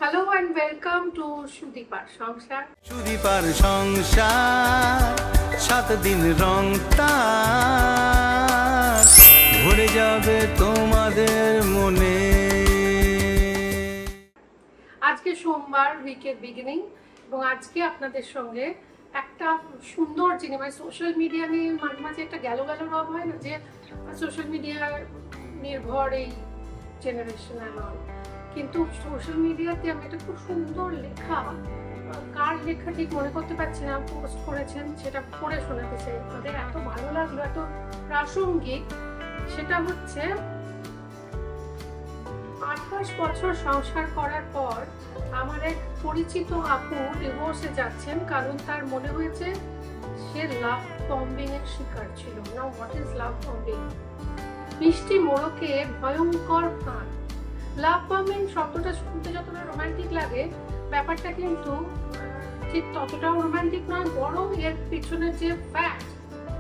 Hello and welcome to সুদীপার সংসার। সুদীপার সংসার 7 দিন রং তার ভরে যাবে তোমাদের মনে। আজকে সোমবার, উইকের বিগিনিং, এবং আজকে আপনাদের সঙ্গে একটা সুন্দর জিনিস, মানে সোশ্যাল মিডিয়া নিয়ে মাঝে মাঝে একটা গেল রব হয় না, যে সোশ্যাল মিডিয়ার নির্ভর এই জেনারেশন আমার, কিন্তু সোশ্যাল মিডিয়াতে আমি একটা খুব সুন্দর লেখা, কার লেখা ঠিক মনে করতে পারছি না, পোস্ট করেছেন, সেটা পড়ে শোনাতে চাই আপনাদের। এত ভালো লাগলো, এত প্রাসঙ্গিক। সেটা হচ্ছে 28 বছর সংসার করার পর আমার এক পরিচিত আপু ডিভোর্সে যাচ্ছেন, কারণ তার মনে হয়েছে সে লাভ বম্বিং এর শিকার ছিল। Now what is love bombing? মিষ্টি মোড়কে ভয়ঙ্কর ফাঁদ। লাভ বম্বিং শব্দটা শুনতে যতটা রোমান্টিক লাগে, ব্যাপারটা কিন্তু ঠিক ততটাও রোমান্টিক নয়, বরং এর পিছনের যে ফ্যাক্ট,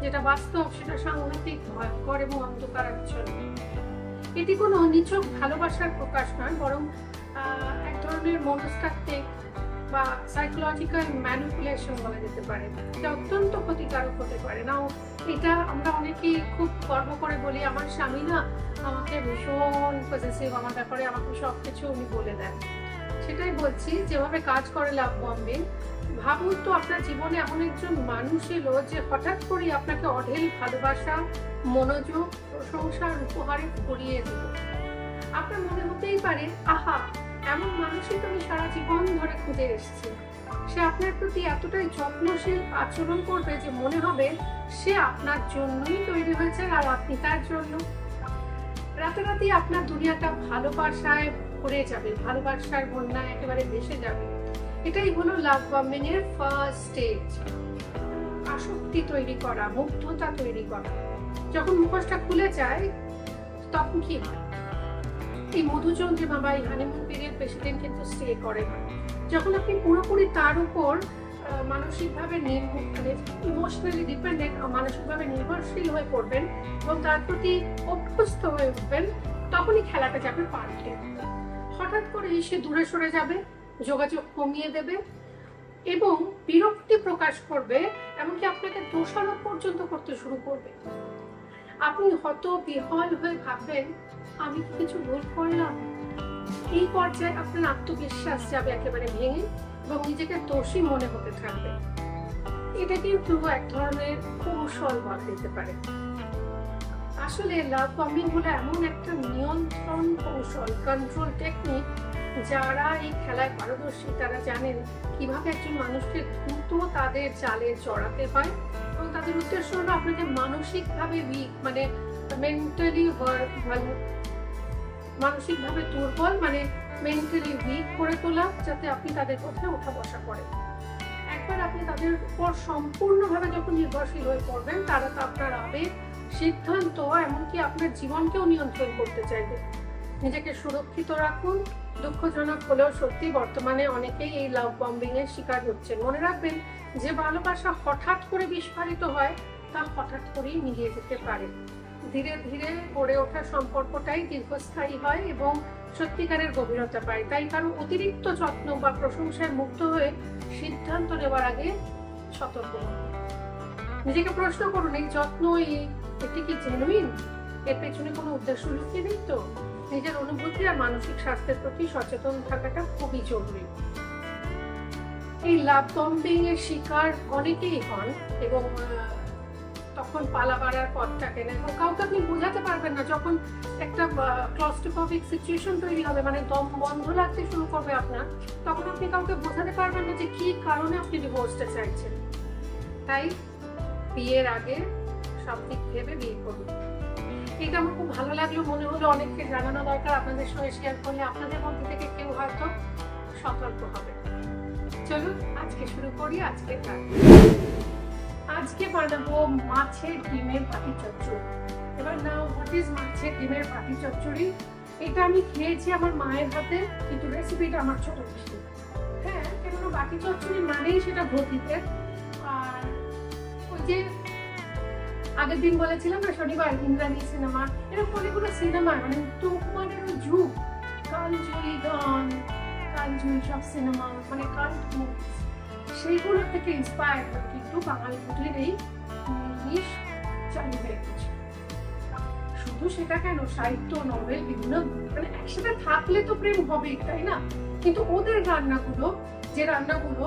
যেটা বাস্তব, সেটা সাংঘাতিক ভয়ঙ্কর এবং অন্ধকারাচ্ছন্ন। এটি কোনো নিছক ভালোবাসার প্রকাশ নয়, বরং এক ধরনের মনস্তাত্ত্বিক বা সাইকোলজিক্যাল ম্যানিপুলেশন বলা যেতে পারে, যা অত্যন্ত ক্ষতিকারক হতে পারে। নাও এটা আমরা অনেকেই খুব গর্ব করে বলি, আমার স্বামী না আমাকে ভীষণ পজেসিভ, আমার ব্যাপারে আমাকে সবকিছু উনি বলে দেন। সেটাই বলছি, যেভাবে কাজ করে লাভ বম্বিং। ভাবুন তো, আপনার জীবনে এমন একজন মানুষ এলো যে হঠাৎ করে আপনাকে অঢেল ভালোবাসা, মনোযোগ, প্রশংসার উপহারে ভরিয়ে দিল। আপনার মনে হতেই পারে, আহা, এমন মানুষই তো আমি সারা জীবন ধরে খুঁজে এসেছি। সে আপনার প্রতি এতটাই যত্নশীল আচরণ করবে যে মনে হবে সে আপনার জন্যই তৈরি হয়েছে আর আপনি তার জন্য। রাতারাতি আপনার দুনিয়াটা ভালোবাসায় ভরে যাবে, ভালোবাসার বন্যায় একেবারে ভেসে যাবে। এটাই হলো লাভ বম্বিং এর ফার্স্ট স্টেজ। আসক্তি তৈরি করা, মুগ্ধতা তৈরি করা। যখন মুখোশটা খুলে যায় তখন কি হয়? এই মধুচন্দ্রিমা বা এই হানিমুন পিরিয়ড বেশি দিন কিন্তু স্টে করে না। যখন আপনি পুরোপুরি তার উপর মানসিকভাবে ইমোশনালি ডিপেন্ডেন্ট, মানসিকভাবে নির্ভরশীল হয়ে পড়বেন এবং তার প্রতি অভ্যস্ত হয়ে উঠবেন, তখনই খেলাটা যাবে পাল্টে। হঠাৎ করে সে দূরে সরে যাবে, যোগাযোগ কমিয়ে দেবে এবং বিরক্তি প্রকাশ করবে, এমনকি আপনাকে দোষারোপ পর্যন্ত করতে শুরু করবে। আপনি হত বিহ্বল হয়ে ভাববেন, আমি কি কিছু ভুল করলাম? এই পর্যায়ে আপনার আত্মবিশ্বাস যাবে একেবারে ভেঙে এবং নিজেকে দোষী মনে হতে থাকবে। এটা কিন্তু এক ধরনের কৌশল বলা যেতে পারে। আসলে লাভ বম্বিং হলো এমন একটা নিয়ন্ত্রণ কৌশল, কন্ট্রোল টেকনিক। যারা এই খেলায় পারদর্শী তারা জানেন কিভাবে একজন মানুষকে দ্রুত তাদের জালে জড়াতে হয়, এবং তাদের উদ্দেশ্য হলো আপনাকে মানসিকভাবে উইক, মানে মানসিকভাবে দুর্বল, মানে মেন্টালি উইক করে তোলা, যাতে আপনি তাদের কথায় ওঠা বসা করেন। একবার আপনি তাদের উপর সম্পূর্ণভাবে যখন নির্ভরশীল হয়ে পড়বেন, তারা তো আপনার আবেগ, সিদ্ধান্ত, এমনকি আপনার জীবনকেও নিয়ন্ত্রণ করতে চাইবে। নিজেকে সুরক্ষিত রাখুন। দুঃখজনক হলেও সত্যি, বর্তমানে অনেকেই এই লাভ বম্বিং এর শিকার হচ্ছেন। মনে রাখবেন, যে ভালোবাসা হঠাৎ করে বিস্ফোরিত হয় তা হঠাৎ করেই মিলিয়ে যেতে পারে। ধীরে ধীরে গড়ে ওঠা সম্পর্কটাই দীর্ঘস্থায়ী হয় এবং সত্যিকারের গভীরতা পায়। তাই কারো অতিরিক্ত যত্ন বা প্রশংসায় মুগ্ধ হয়ে সিদ্ধান্ত নেওয়ার আগে সতর্ক হন। নিজেকে প্রশ্ন করুন, এই যত্ন, এটি কি জেনুইন? এর পেছনে কোনো উদ্দেশ্য লুকিয়ে নেই তো? নিজের অনুভূতি আর মানসিক স্বাস্থ্যের প্রতি সচেতন থাকাটা খুবই জরুরি। এই লাভ বম্বিং এর শিকার অনেকেই হন এবং তখন পালাবার পথ থাকে না, এবং কাউকে আপনি বোঝাতে পারবেন না। যখন একটা ক্লস্ট্রোফোবিক সিচুয়েশন তৈরি হবে, মানে দম বন্ধ লাগতে শুরু করবে আপনার, তখন আপনি কাউকে বোঝাতে পারবেন না যে কি কারণে আপনি ডিভোর্সটা চাইছেন। তাই বিয়ের আগে সব দিক ভেবে বিয়ে করুন। এটা আমার খুব ভালো লাগলো, মনে হলো অনেককে জানানো দরকার, আপনাদের সঙ্গে শেয়ার করলে আপনাদের মধ্যে থেকে কেউ হয়তো সতর্ক হবে। চলুন আজকে শুরু করি। আজকে বানাবো মাছের ডিমের পাটি চচ্চড়ি। এবার নাও, হোয়াট ইজ মাছের ডিমের পাটি চচ্চড়ি? এটা আমি খেয়েছি আমার মায়ের হাতে, কিন্তু রেসিপিটা আমার ছোট বেশি। হ্যাঁ, কেন বাটি চচ্চড়ি মানেই সেটা ঘটিতে। আর ওই যে আগের দিন বলেছিলাম না, শনিবার ইন্দ্রাণী সিনেমা, এরকম অনেকগুলো সিনেমা, মানে উত্তম কুমারের যুগ, কালজয়ী গান, পাঞ্জুই সব সিনেমা মানে কাল্ট মুভিজ, সেইগুলো থেকে ইন্সপায়ার হয়ে কিন্তু বাঙালি ঘটির এই ইংলিশ চালু হয়ে গেছে। শুধু সেটা কেন, সাহিত্য, নভেল, বিভিন্ন মানে একসাথে থাকলে তো প্রেম হবেই, তাই না? কিন্তু ওদের রান্নাগুলো, যে রান্নাগুলো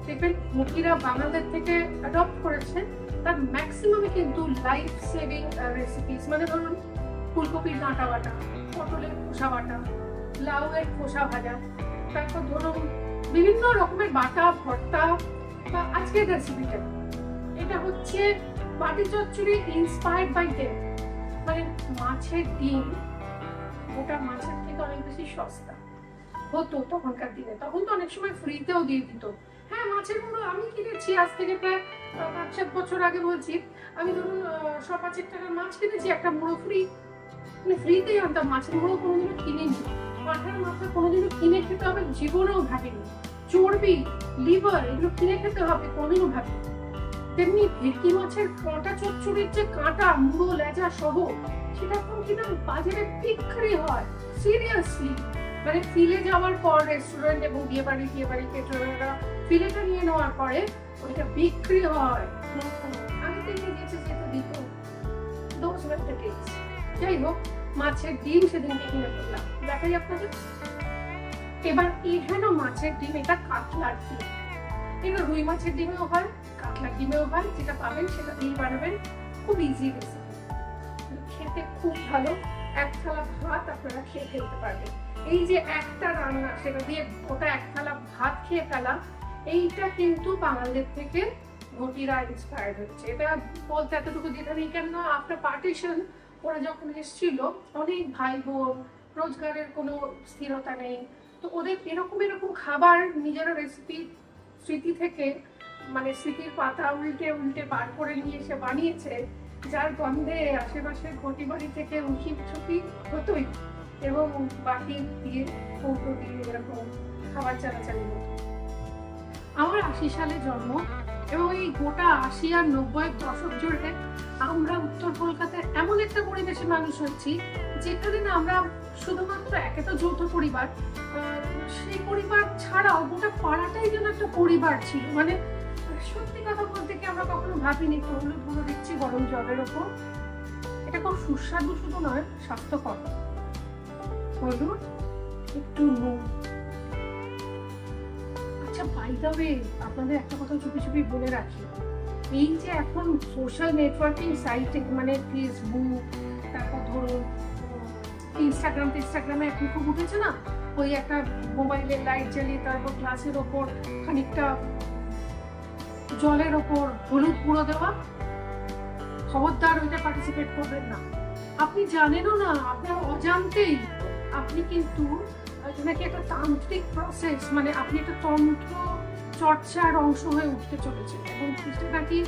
দেখবেন মুখিরা বাঙালিদের থেকে অ্যাডপ্ট করেছে, তার ম্যাক্সিমামই কিন্তু লাইফ সেভিং রেসিপিস। মানে ধরুন ফুলকপির ডাঁটা বাটা, পটলের খোসা বাটা, লাউয়ের খোসা ভাজা, তারপর ধরুন বিভিন্ন রকমের বাটা, ভর্তা, বা আজকের রেসিপিটা এটা হচ্ছে বাটি চচ্চড়ি ইন্সপায়ার্ড বাই দেম। মানে মাছের ডিম ওটা মাছের থেকে অনেক বেশি সস্তা হতো তখনকার দিনে, তখন তো অনেক সময় ফ্রিতেও দিয়ে দিত। হ্যাঁ, মাছের মুড়ো আমি কিনেছি আজ থেকে প্রায় 5-7 বছর আগে বলছি, আমি ধরুন 5 টাকার মাছ কিনেছি, একটা মুড়ো ফ্রি, মানে ফ্রিতেই আনতাম। মাছের মুড়ো কোনোদিনও কিনিনি, পাঠার মাথা কোনোদিনও কিনে খেতে হবে জীবনেও ভাবিনি, চর্বি, লিভার এগুলো কিনে খেতে হবে কোনোদিনও ভাবিনি। তেমনি ভেটকি মাছের কাঁটা চচ্চড়ির যে কাঁটা, মুড়ো, লেজা সহ, সেটা এখন কিনা বাজারে বিক্রি হয়। সিরিয়াসলি, মানে ফিলে যাওয়ার পর রেস্টুরেন্ট এবং বিয়ে বাড়ি কেটারাররা ফিলেটা নিয়ে নেওয়ার পরে ওইটা বিক্রি হয়। আগে থেকে যেতে দিত। Those were the days. যাই হোক, মাছের ডিম সেদিনকে কিনে ফেললাম, দেখাই আপনাদের। এবার এখানে মাছের ডিম, এটা কাতলার ডিম, এটা রুই মাছের ডিমেও হয়, কাতলার ডিমেও হয়, যেটা পাবেন সেটা দিয়ে বানাবেন। খুব ইজি রেসিপি, খেতে খুব ভালো। এক থালা ভাত আপনারা খেয়ে ফেলতে পারবেন। এই যে একটা রান্না, সেটা দিয়ে ওটা এক থালা ভাত খেয়ে ফেলা, এইটা কিন্তু বাঙালিদের থেকে ঘটিরা ইন্সপায়ার্ড হচ্ছে। এটা বলতে এতটুকু যেটা নেই কেন, আফটার পার্টিশন ওরা যখন এসেছিল, অনেক ভাই বোন, রোজগারের কোনো স্থিরতা নেই, তো ওদের এরকম খাবার নিজেরা রেসিপি স্মৃতি থেকে, মানে স্মৃতির পাতা উল্টে বার করে নিয়ে এসে বানিয়েছে, যার গন্ধে আশেপাশের ঘটি বাড়ি থেকে উঁকি ছুটি হতোই, এবং বাটি দিয়ে কৌটো দিয়ে এরকম খাবার চালাচালি হতো। আমার 80 সালে জন্ম, এবং এই গোটা 80 আর 90-এর দশক জুড়ে আমরা উত্তর কলকাতায় এমন একটা পরিবেশে মানুষ হচ্ছি, যেখানে না আমরা শুধুমাত্র একে তো যৌথ পরিবার, সেই পরিবার ছাড়াও গোটা পাড়াটাই যেন একটা পরিবার ছিল। মানে সত্যি কথা বলতে কি, আমরা কখনো ভাবিনি হলুদ গুঁড়ো দিচ্ছি গরম জলের ওপর, এটা খুব সুস্বাদু শুধু নয়, স্বাস্থ্যকর। হলুদ, একটু নুন। আচ্ছা, বাই দ্য ওয়ে, আপনাদের একটা কথা চুপি বলে রাখি, এই যে এখন সোশ্যাল নেটওয়ার্কিং সাইটে, মানে ফেসবুক, তারপর ধরুন ইনস্টাগ্রামে এখন খুব উঠেছে না, ওই একটা মোবাইলের লাইট জ্বালিয়ে তারপর গ্লাসের ওপর খানিকটা জলের ওপর হলুদ গুঁড়ো দেওয়া। খবরদার ওইটা পার্টিসিপেট করবেন না। আপনি জানেনও না, আপনার অজান্তেই আপনি কিন্তু নাকি একটা তান্ত্রিক প্রসেস, মানে আপনি একটা তন্ত্র চর্চার অংশ হয়ে উঠতে চলেছেন, এবং নাকি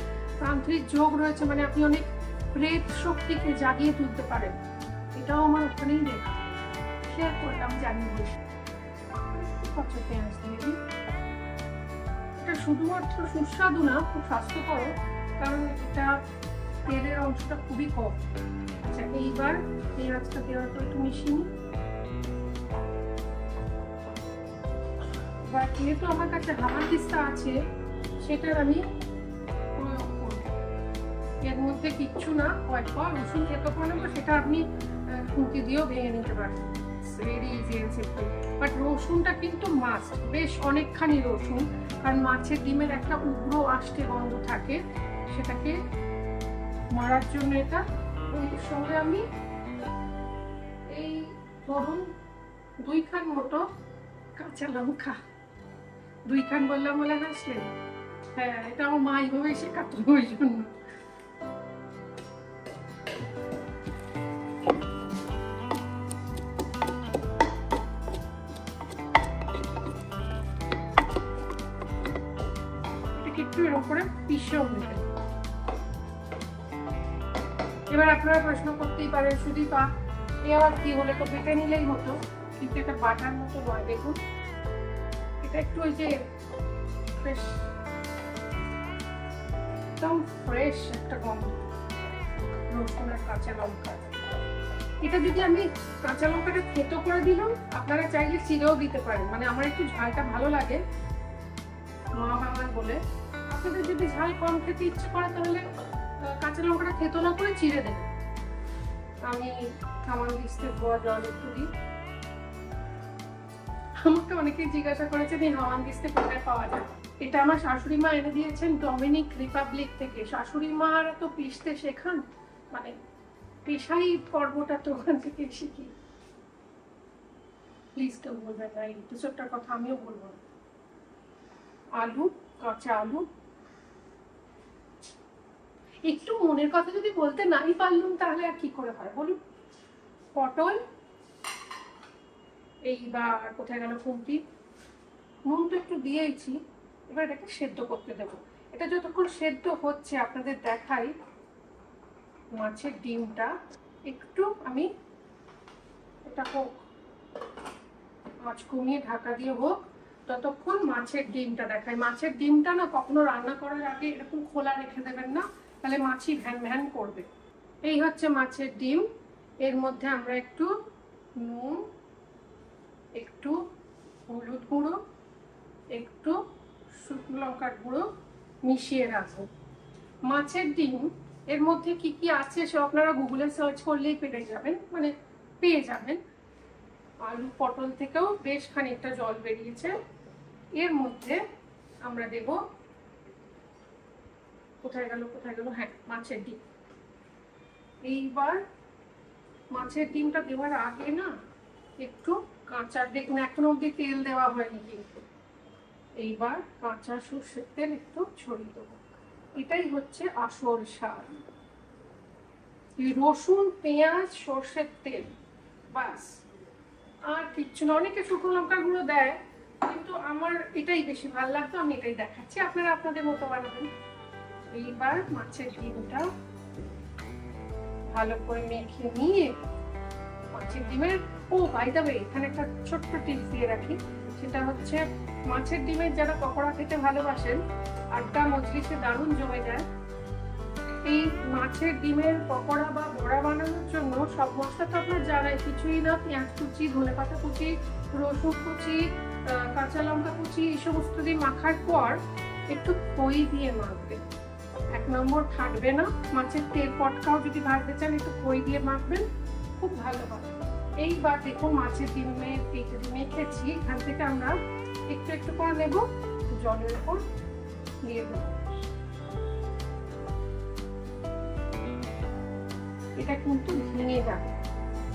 তান্ত্রিক যোগ রয়েছে, মানে আপনি অনেক প্রেত শক্তিকে জাগিয়ে তুলতে পারেন। এটাও আমার ওখানেই দেখা, শেয়ার করলাম, জানি বসে। পেঁয়াজ দিয়ে দিই। এটা শুধুমাত্র সুস্বাদু না, খুব স্বাস্থ্যকর, কারণ এটা তেলের অংশটা খুবই কম। আচ্ছা, এইবার পেঁয়াজটা দেওয়ার পর একটু মিশিয়ে নিই। এবার যেহেতু আমার কাছে হামানদিস্তা আছে, সেটার আমি প্রয়োগ করব। এর মধ্যে কিচ্ছু না, কয়েকবার রসুন খেতে পারেন, সেটা আপনি খুঁটি দিয়েও ভেঙে নিতে পারেন, very easy and simple. But রসুনটা কিন্তু মাস্ট, বেশ অনেকখানি রসুন, কারণ মাছের ডিমের একটা উগ্র আষ্টে গন্ধ থাকে, সেটাকে মারার জন্য এটা। এর সঙ্গে আমি এই ধরুন 2 খান মতো কাঁচা লঙ্কা, 2 খান বললাম বলে হাসলেন? হ্যাঁ, এটা আমার মা এইভাবেই শেখাতো, ওই জন্য। একটু এর উপরে পিষেও নেবেন। এবার আপনারা প্রশ্ন করতেই পারেন, সুদীপা এ আবার কি হলে, তো বেটে নিলেই হতো, কিন্তু এটা বাটার মতো নয়। দেখুন, এটা একটু ওই যে ফ্রেশ, একদম ফ্রেশ একটা গন্ধ রসুন আর কাঁচা লঙ্কা, এটা যদি আমি কাঁচা লঙ্কাটা থেতো করে দিলাম, আপনারা চাইলে চিড়েও দিতে পারেন, মানে আমার একটু ঝালটা ভালো লাগে মা বাবার বলে। আপনাদের যদি ঝাল কম খেতে ইচ্ছে করে তাহলে কাঁচা লঙ্কাটা থেতো না করে চিড়ে দেবেন। আমি সামান দিস্তে ধোয়া জল একটু দিই। আমাকে অনেকেই জিজ্ঞাসা করেছেন এই হাওয়ান দিস্তে কোথায় পাওয়া যায়। এটা আমার শাশুড়ি মা এনে দিয়েছেন ডমিনিক রিপাবলিক থেকে। শাশুড়ি মার তো পিষতে শেখান, মানে পেশাই পর্বটা তো ওখান থেকে শিখি। প্লিজ কেউ বলবেন না এই এপিসোডটার কথা, আমিও বলবো না। আলু, কাঁচা আলু, একটু মনের কথা যদি বলতে নাই পারলাম তাহলে আর কি করে হয় বলুন। পটল, এইবার কোথায় গেল কুমড়ি, নুন তো একটু দিয়েছি। এবার এটাকে সেদ্ধ করতে দেবো। এটা যতক্ষণ সেদ্ধ হচ্ছে আপনাদের দেখাই মাছের ডিমটা একটু আমি এটা হোক, আঁচ কমিয়ে ঢাকা দিয়ে হোক ততক্ষণ মাছের ডিমটা দেখাই। মাছের ডিমটা না কখনো রান্না করার আগে এরকম খোলা রেখে দেবেন না, তাহলে মাছই ভ্যান ভ্যান করবে। এই হচ্ছে মাছের ডিম। এর মধ্যে আমরা একটু নুন, একটু হলুদ গুঁড়ো, একটু শুকনো লঙ্কার গুঁড়ো মিশিয়ে রাখবো। মাছের ডিম এর মধ্যে কি কি আছে সে আপনারা গুগলে সার্চ করলেই পেয়ে যাবেন, মানে পেয়ে যাবেন। আলু পটল থেকেও বেশ খানিকটা জল বেরিয়েছে। এর মধ্যে আমরা দেব, কোথায় গেল হ্যাঁ মাছের ডিম। এইবার মাছের ডিমটা দেওয়ার আগে না একটু কাঁচা, দেখুন এখন অবধি তেল দেওয়া হয়নি কিন্তু, এইবার কাঁচা সর্ষের তেল একটু ছড়িয়ে দেবো। এটাই হচ্ছে আসল স্বাদ, রসুন পেঁয়াজ সর্ষের তেল, বাস আর কিচ্ছু না। অনেকে শুকনো লঙ্কা গুঁড়ো দেয়, কিন্তু আমার এটাই বেশি ভালো লাগতো, আমি এটাই দেখাচ্ছি, আপনারা আপনাদের মতো বানাবেন। এইবার মাছের ডিমটা ভালো করে মেখে নিয়ে মাছের ডিমের, ও বাই দ্য ওয়ে এখানে একটা ছোট্ট টিপস দিয়ে রাখি, সেটা হচ্ছে মাছের ডিমের যারা পকোড়া খেতে ভালোবাসেন, আড্ডা মজলিসে দারুণ জমে যায়। এই মাছের ডিমের পকোড়া বা বড়া বানানোর জন্য সব মশলা তো আপনার জানাই, কিছুই না, পেঁয়াজ কুচি, ধনেপাতা কুচি, রসুন কুচি, কাঁচা লঙ্কা কুচি, এই সমস্ত দিয়ে মাখার পর একটু খই দিয়ে মাখবেন। 1 নম্বর থাকবে না, মাছের তেল পটকাও যদি ভাজতে চান একটু খই দিয়ে মাখবেন, খুব ভালো হয়। এইবার দেখুন মাছের ডিমে মেখেছি, এখান থেকে আমরা একটু একটু করে নেব, জলের উপর দিয়ে দেবো। এটা কিন্তু ভেঙে যাবে,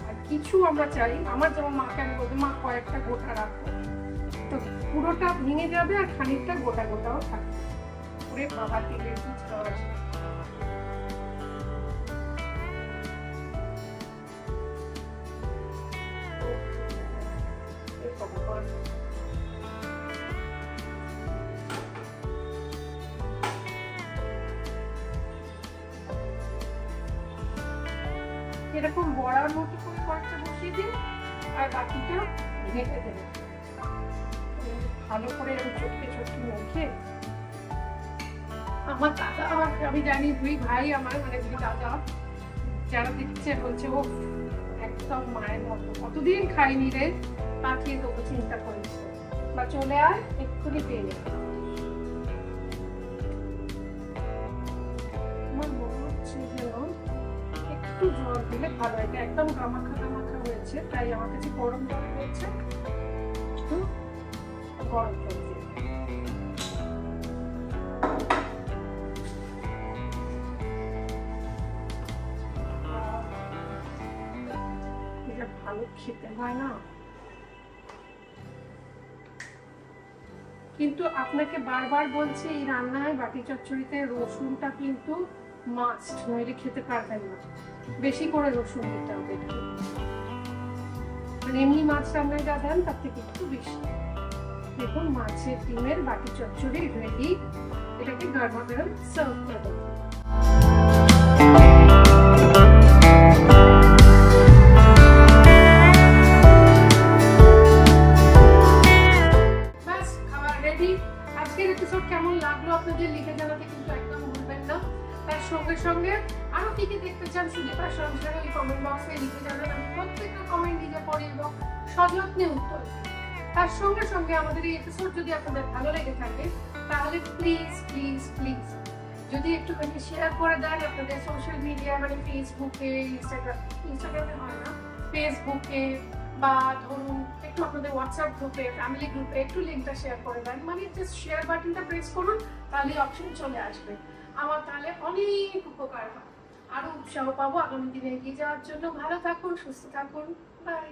আর কিছু আমরা চাই, আমার যেমন মাকে আমি বলবো মা কয়েকটা গোটা রাখবো, তো পুরোটা ভেঙে যাবে আর খানিকটা গোটা গোটাও থাকবে। পুরে বাবা তেলের বীজ দেওয়া আছে। এরকম বড়ার মতো করে কয়েকটা বসিয়ে দিন আর বাকিটা ঢেকে দেবেন ভালো করে। এরকম চটকে চটকে মেখে, আমার দাদা, আমি জানি 2 ভাই আমার, মানে 2 দাদা যারা দিচ্ছে বলছে ও একদম মায়ের মতো, কতদিন খাইনি রে, পাঠিয়ে দেবো, চিন্তা করিস বা চলে আয় এক্ষুনি পেয়ে যাবে। আমার মনে হচ্ছে যেন একটু জল দিলে ভালো হয়, একদম গামাখা গামাখা হয়েছে, তাই আমার কাছে গরম জল হয়েছে, একটু গরম জল দিয়ে ভালো খেতে হয় না। কিন্তু আপনাকে বারবার বলছি এই রান্নায় বাটি চচ্চড়িতে রসুনটা কিন্তু মাস্ট, নইলে খেতে পারবেন না। বেশি করে রসুন দিতে হবে একটু, মানে এমনি মাছ রান্নায় যা দেন তার থেকে একটু বেশি। দেখুন মাছের ডিমের বাটি চচ্চড়ি রেডি, এটাকে গরম গরম সার্ভ করে দেবো। আজকের এপিসোড কেমন লাগলো আপনাদের লিখে জানাতে কিন্তু একদম ভুলবেন না। তার সঙ্গে সঙ্গে আরো কি কি দেখতে চান সুদীপার সংসারে ওই কমেন্ট বক্সে লিখে জানান, আমি প্রত্যেকটা কমেন্ট নিজে পড়ি এবং সযত্নে উত্তর দিই। তার সঙ্গে সঙ্গে আমাদের এই এপিসোড যদি আপনাদের ভালো লেগে থাকে তাহলে প্লিজ প্লিজ প্লিজ যদি একটুখানি শেয়ার করে দেন আপনাদের সোশ্যাল মিডিয়া, মানে ফেসবুকে, ইনস্টাগ্রামে হয় না, ফেসবুকে বা ধরুন একটু আপনাদের হোয়াটসঅ্যাপ গ্রুপে, ফ্যামিলি গ্রুপে একটু লিঙ্কটা শেয়ার করে দেন। মানে জাস্ট শেয়ার বাটনটা প্রেস করুন, তাহলে অপশন চলে আসবে। আমার তাহলে অনেক উপকার হয়, আরো উৎসাহ পাবো আগামী দিনে এগিয়ে যাওয়ার জন্য। ভালো থাকুন, সুস্থ থাকুন, বাই।